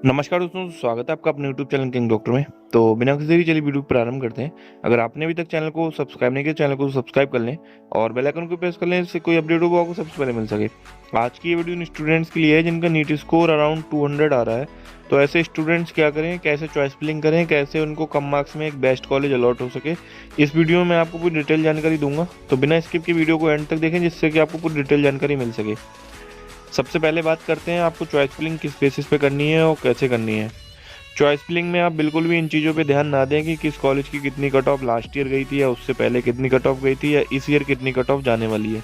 नमस्कार दोस्तों, स्वागत है आपका अपने यूट्यूब चैनल किंग डॉक्टर में। तो बिना किसी देरी चलिए वीडियो प्रारंभ करते हैं। अगर आपने अभी तक चैनल को सब्सक्राइब नहीं किया, चैनल को सब्सक्राइब कर लें और बेल आइकन को प्रेस कर लें, इससे कोई अपडेट होगा आपको सबसे पहले मिल सके। आज की ये वीडियो उन स्टूडेंट्स के लिए है जिनका नीट स्कोर अराउंड 200 आ रहा है। तो ऐसे स्टूडेंट्स क्या करें, कैसे चॉइस फिलिंग करें, कैसे उनको कम मार्क्स में एक बेस्ट कॉलेज अलॉट हो सके, इस वीडियो में मैं आपको पूरी डिटेल जानकारी दूंगा। तो बिना स्किप के वीडियो को एंड तक देखें जिससे कि आपको पूरी डिटेल जानकारी मिल सके। सबसे पहले बात करते हैं आपको चॉइस फिलिंग किस बेसिस पे करनी है और कैसे करनी है। चॉइस फिलिंग में आप बिल्कुल भी इन चीज़ों पे ध्यान ना दें कि किस कॉलेज की कितनी कट ऑफ लास्ट ईयर गई थी या उससे पहले कितनी कट ऑफ गई थी या इस ईयर कितनी कट ऑफ जाने वाली है।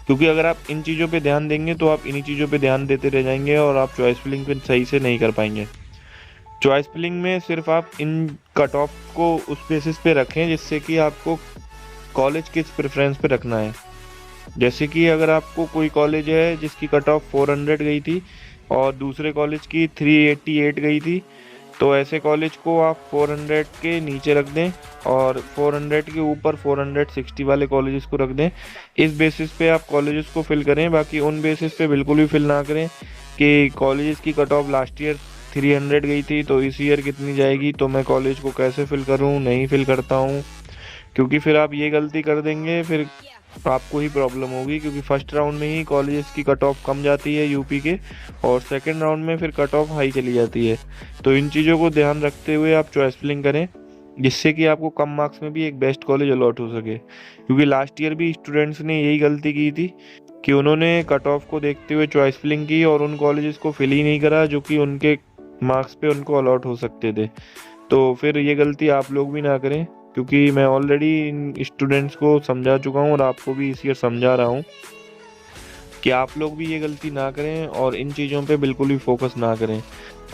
क्योंकि अगर आप इन चीज़ों पे ध्यान देंगे तो आप इन्हीं चीज़ों पे ध्यान देते रह जाएंगे और आप चॉइस फिलिंग पे सही से नहीं कर पाएंगे। चॉइस फिलिंग में सिर्फ आप इन कट ऑफ को उस बेसिस पे रखें जिससे कि आपको कॉलेज किस प्रेफरेंस पे रखना है। जैसे कि अगर आपको कोई कॉलेज है जिसकी कट ऑफ 400 गई थी और दूसरे कॉलेज की 388 गई थी, तो ऐसे कॉलेज को आप 400 के नीचे रख दें और 400 के ऊपर 460 वाले कॉलेजेस को रख दें। इस बेसिस पे आप कॉलेजेस को फिल करें। बाकी उन बेसिस पे बिल्कुल भी फिल ना करें कि कॉलेजेस की कट ऑफ लास्ट ईयर 300 गई थी तो इस ईयर कितनी जाएगी, तो मैं कॉलेज को कैसे फिल करूं, नहीं फिल करता हूं। क्योंकि फिर आप ये गलती कर देंगे, फिर आपको ही प्रॉब्लम होगी। क्योंकि फर्स्ट राउंड में ही कॉलेजेस की कट ऑफ कम जाती है यूपी के, और सेकंड राउंड में फिर कट ऑफ हाई चली जाती है। तो इन चीज़ों को ध्यान रखते हुए आप चॉइस फिलिंग करें जिससे कि आपको कम मार्क्स में भी एक बेस्ट कॉलेज अलॉट हो सके। क्योंकि लास्ट ईयर भी स्टूडेंट्स ने यही गलती की थी कि उन्होंने कट ऑफ को देखते हुए चॉइस फिलिंग की और उन कॉलेजेस को फिल ही नहीं करा जो कि उनके मार्क्स पे उनको अलॉट हो सकते थे। तो फिर ये गलती आप लोग भी ना करें, क्योंकि मैं ऑलरेडी इन स्टूडेंट्स को समझा चुका हूँ और आपको भी इस ईयर समझा रहा हूँ कि आप लोग भी ये गलती ना करें और इन चीज़ों पे बिल्कुल भी फोकस ना करें।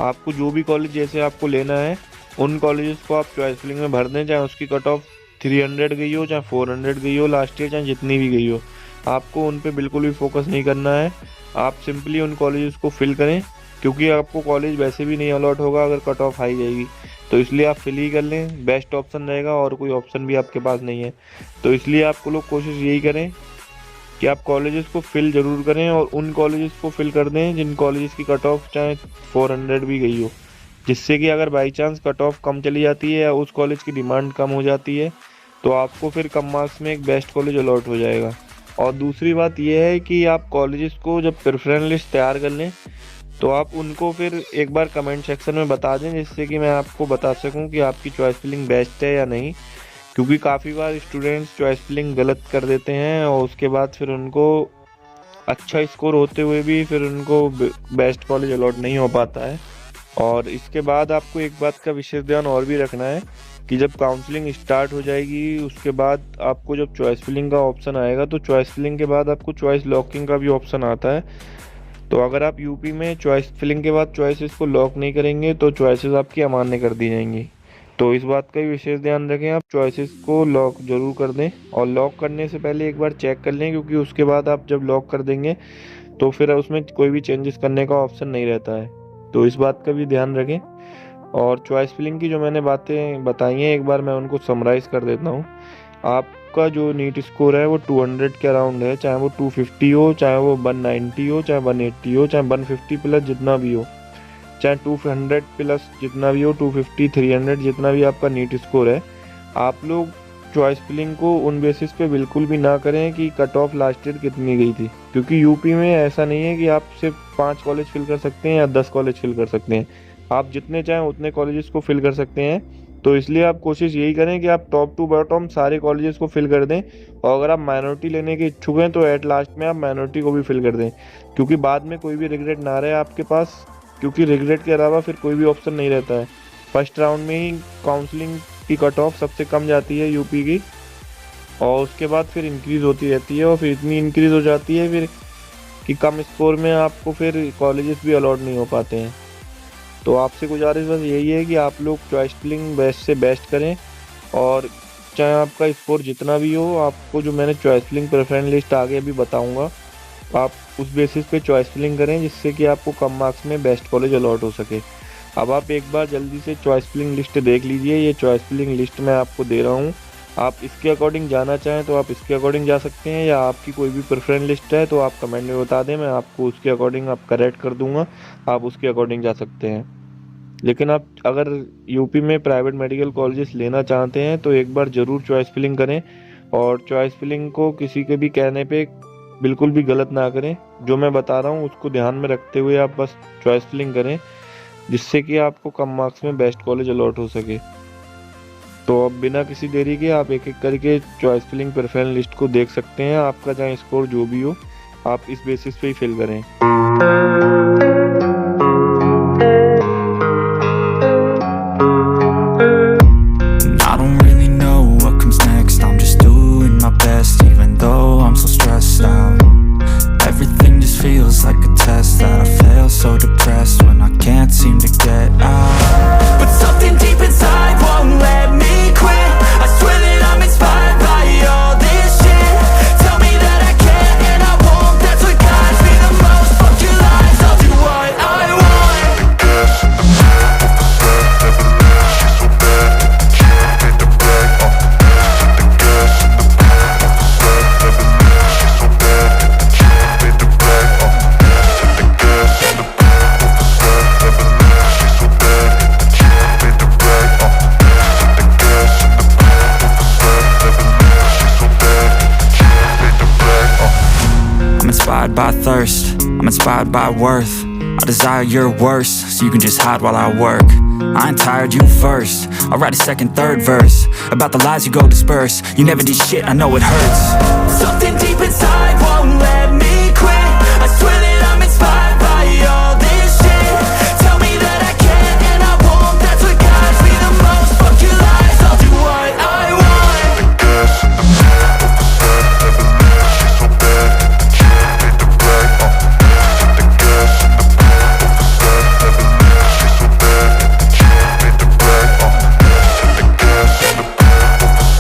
आपको जो भी कॉलेज जैसे आपको लेना है उन कॉलेजेस को आप चॉइस फिलिंग में भर दें, चाहे उसकी कट ऑफ 300 गई हो, चाहे 400 गई हो लास्ट ईयर, चाहे जितनी भी गई हो। आपको उन पे बिल्कुल भी फोकस नहीं करना है। आप सिंपली उन कॉलेजेस को फिल करें, क्योंकि आपको कॉलेज वैसे भी नहीं अलॉट होगा अगर कट ऑफ हाई जाएगी। तो इसलिए आप फिल ही कर लें, बेस्ट ऑप्शन रहेगा और कोई ऑप्शन भी आपके पास नहीं है। तो इसलिए आपको लोग कोशिश यही करें कि आप कॉलेजेस को फिल ज़रूर करें और उन कॉलेजेस को फिल कर दें जिन कॉलेजेस की कट ऑफ चाहे 400 भी गई हो, जिससे कि अगर बाई चांस कट ऑफ कम चली जाती है या उस कॉलेज की डिमांड कम हो जाती है तो आपको फिर कम मार्क्स में एक बेस्ट कॉलेज अलॉट हो जाएगा। और दूसरी बात यह है कि आप कॉलेजेस को जब प्रेफरेंस लिस्ट तैयार कर लें तो आप उनको फिर एक बार कमेंट सेक्शन में बता दें, जिससे कि मैं आपको बता सकूं कि आपकी चॉइस फिलिंग बेस्ट है या नहीं। क्योंकि काफ़ी बार स्टूडेंट्स चॉइस फिलिंग गलत कर देते हैं और उसके बाद फिर उनको अच्छा स्कोर होते हुए भी फिर उनको बेस्ट कॉलेज अलॉट नहीं हो पाता है। और इसके बाद आपको एक बात का विशेष ध्यान और भी रखना है कि जब काउंसलिंग स्टार्ट हो जाएगी उसके बाद आपको जब चॉइस फिलिंग का ऑप्शन आएगा तो चॉइस फिलिंग के बाद आपको चॉइस लॉकिंग का भी ऑप्शन आता है। तो अगर आप यूपी में चॉइस फिलिंग के बाद चॉइसेस को लॉक नहीं करेंगे तो चॉइसेस आपकी अमान्य कर दी जाएंगी। तो इस बात का भी विशेष ध्यान रखें, आप चॉइसेस को लॉक जरूर कर दें और लॉक करने से पहले एक बार चेक कर लें, क्योंकि उसके बाद आप जब लॉक कर देंगे तो फिर उसमें कोई भी चेंजेस करने का ऑप्शन नहीं रहता है। तो इस बात का भी ध्यान रखें। और चॉइस फिलिंग की जो मैंने बातें बताई हैं एक बार मैं उनको समराइज़ कर देता हूँ। आपका जो नीट स्कोर है वो 200 के अराउंड है, चाहे वो 250 हो, चाहे वो 190 हो, चाहे 180 हो, चाहे 150 प्लस जितना भी हो, चाहे 200 प्लस जितना भी हो, 250 300 जितना भी आपका नीट स्कोर है। आप लोग चॉइस फिलिंग को उन बेसिस पे बिल्कुल भी ना करें कि कट ऑफ लास्ट ईयर कितनी गई थी। क्योंकि यूपी में ऐसा नहीं है कि आप सिर्फ 5 कॉलेज फिल कर सकते हैं या 10 कॉलेज फिल कर सकते हैं। आप जितने चाहें उतने कॉलेजेस को फिल कर सकते हैं। तो इसलिए आप कोशिश यही करें कि आप टॉप टू बॉटम सारे कॉलेजेस को फिल कर दें। और अगर आप माइनॉरिटी लेने के इच्छुक हैं तो एट लास्ट में आप माइनॉरिटी को भी फिल कर दें, क्योंकि बाद में कोई भी रिग्रेट ना रहे आपके पास। क्योंकि रिग्रेट के अलावा फिर कोई भी ऑप्शन नहीं रहता है। फर्स्ट राउंड में ही काउंसलिंग की कट ऑफ सबसे कम जाती है यूपी की, और उसके बाद फिर इंक्रीज़ होती रहती है और फिर इतनी इंक्रीज़ हो जाती है फिर कि कम स्कोर में आपको फिर कॉलेजेस भी अलॉट नहीं हो पाते हैं। तो आपसे गुजारिश बस यही है कि आप लोग चॉइस फिलिंग बेस्ट से बेस्ट करें, और चाहे आपका स्कोर जितना भी हो, आपको जो मैंने चॉइस फिलिंग प्रेफरेंस लिस्ट आगे अभी बताऊंगा आप उस बेसिस पे चॉइस फिलिंग करें जिससे कि आपको कम मार्क्स में बेस्ट कॉलेज अलॉट हो सके। अब आप एक बार जल्दी से चॉइस फिलिंग लिस्ट देख लीजिए। ये चॉइस फिलिंग लिस्ट मैं आपको दे रहा हूँ, आप इसके अकॉर्डिंग जाना चाहें तो आप इसके अकॉर्डिंग जा सकते हैं, या आपकी कोई भी प्रेफरेंस लिस्ट है तो आप कमेंट में बता दें, मैं आपको उसके अकॉर्डिंग आप करेक्ट कर दूंगा, आप उसके अकॉर्डिंग जा सकते हैं। लेकिन आप अगर यूपी में प्राइवेट मेडिकल कॉलेजेस लेना चाहते हैं तो एक बार ज़रूर चॉइस फिलिंग करें, और चॉइस फिलिंग को किसी के भी कहने पे बिल्कुल भी गलत ना करें। जो मैं बता रहा हूँ उसको ध्यान में रखते हुए आप बस चॉइस फिलिंग करें, जिससे कि आपको कम मार्क्स में बेस्ट कॉलेज अलॉट हो सके। तो अब बिना किसी देरी के आप एक एक करके चॉइस फिलिंग प्रेफरेंस लिस्ट को देख सकते हैं। आपका चाहे स्कोर जो भी हो, आप इस बेसिस पे ही फिल करें। I don't really know what comes next. I'm just doing my best, even though I'm so stressed out. Everything just feels like a test that I fail, so depressed when I can't seem to get out. But something deep inside won't let me quit. I swear that I'm inspired by all this shit. Tell me that I can and I won't. That's what guides me the most. Fuck your lies, I'll do what I want. Gas in the back of the set, never leave, she's so bad that the can't hit the brag. Hit the gas in the back of the set, never leave, she's so bad that the can't hit the brag. Hit the gas in the back of the set, never leave, she's so bad that the can't hit the brag. Hit the gas in the back of the set, never leave, she's so bad that the can't hit the brag. I'm inspired by thirst, I'm inspired by worth. I desire your worst, so you can just hide while I work. I ain't tired, you first. I'll write a second, third verse about the lies you go disperse. You never did shit, I know it hurts. Something deep inside won't let me quit. I swear that I'm inspired by all this shit. Tell me that I can and I won't. That's what guides me the most. Fuck your lies, I'll do what I want. Gas in the back of the set, never leave, she's so bad that the can't hit the brag. Hit the gas in the back of the set, never leave, she's so bad that the can't hit the brag. Hit the gas in the back of the set,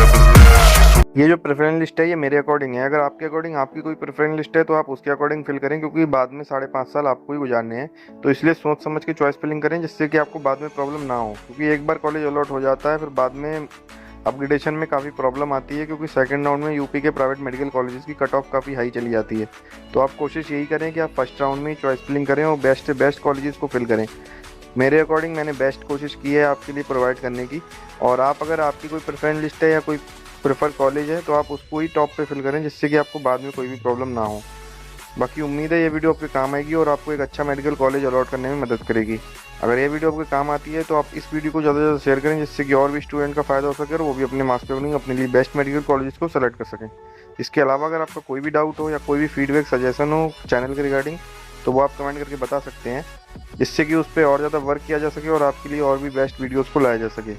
never leave, she's so. ये जो preference list है ये मेरे according है। अगर आपके according आपकी कोई प्रेफरेंस लिस्ट है तो आप उसके अकॉर्डिंग फिल करें, क्योंकि बाद में 5.5 साल आपको ही गुजारने हैं। तो इसलिए सोच समझ के चॉइस फिलिंग करें, जिससे कि आपको बाद में प्रॉब्लम ना हो। क्योंकि एक बार कॉलेज अलॉट हो जाता है फिर बाद में अपग्रेडेशन में काफ़ी प्रॉब्लम आती है, क्योंकि सेकंड राउंड में यूपी के प्राइवेट मेडिकल कॉलेजेस की कट ऑफ काफ़ी हाई चली जाती है। तो आप कोशिश यही करें कि आप फर्स्ट राउंड में ही चॉइस फिलिंग करें और बेस्ट से बेस्ट कॉलेजेस को फिल करें। मेरे अकॉर्डिंग मैंने बेस्ट कोशिश की है आपके लिए प्रोवाइड करने की। और आप अगर आपकी कोई प्रेफरेंस लिस्ट है या कोई प्रेफर कॉलेज है तो आप उसको ही टॉप पे फिल करें, जिससे कि आपको बाद में कोई भी प्रॉब्लम ना हो। बाकी उम्मीद है ये वीडियो आपके काम आएगी और आपको एक अच्छा मेडिकल कॉलेज अलॉट करने में मदद करेगी। अगर ये वीडियो आपके काम आती है तो आप इस वीडियो को ज़्यादा से ज़्यादा शेयर करें, जिससे कि और भी स्टूडेंट का फ़ायदा हो सके और वो भी अपने मार्क्स पे अपने लिए बेस्ट मेडिकल कॉलेज को सेलेक्ट कर सकें। इसके अलावा अगर आपका कोई भी डाउट हो या कोई भी फीडबैक सजेशन हो चैनल के रिगार्डिंग, तो वो आप कमेंट करके बता सकते हैं, जिससे कि उस पर और ज़्यादा वर्क किया जा सके और आपके लिए और भी बेस्ट वीडियोज़ को लाया जा सके।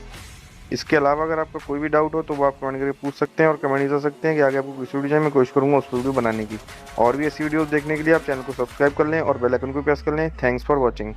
इसके अलावा अगर आपका कोई भी डाउट हो तो वो आप कमेंट करके पूछ सकते हैं और कमेंट कर सकते हैं कि आगे आपको किस वीडियो चाहिए, मैं कोशिश करूँगा उस वीडियो बनाने की। और भी ऐसी वीडियोस देखने के लिए आप चैनल को सब्सक्राइब कर लें और बेल आइकन को प्रेस कर लें। Thanks for watching.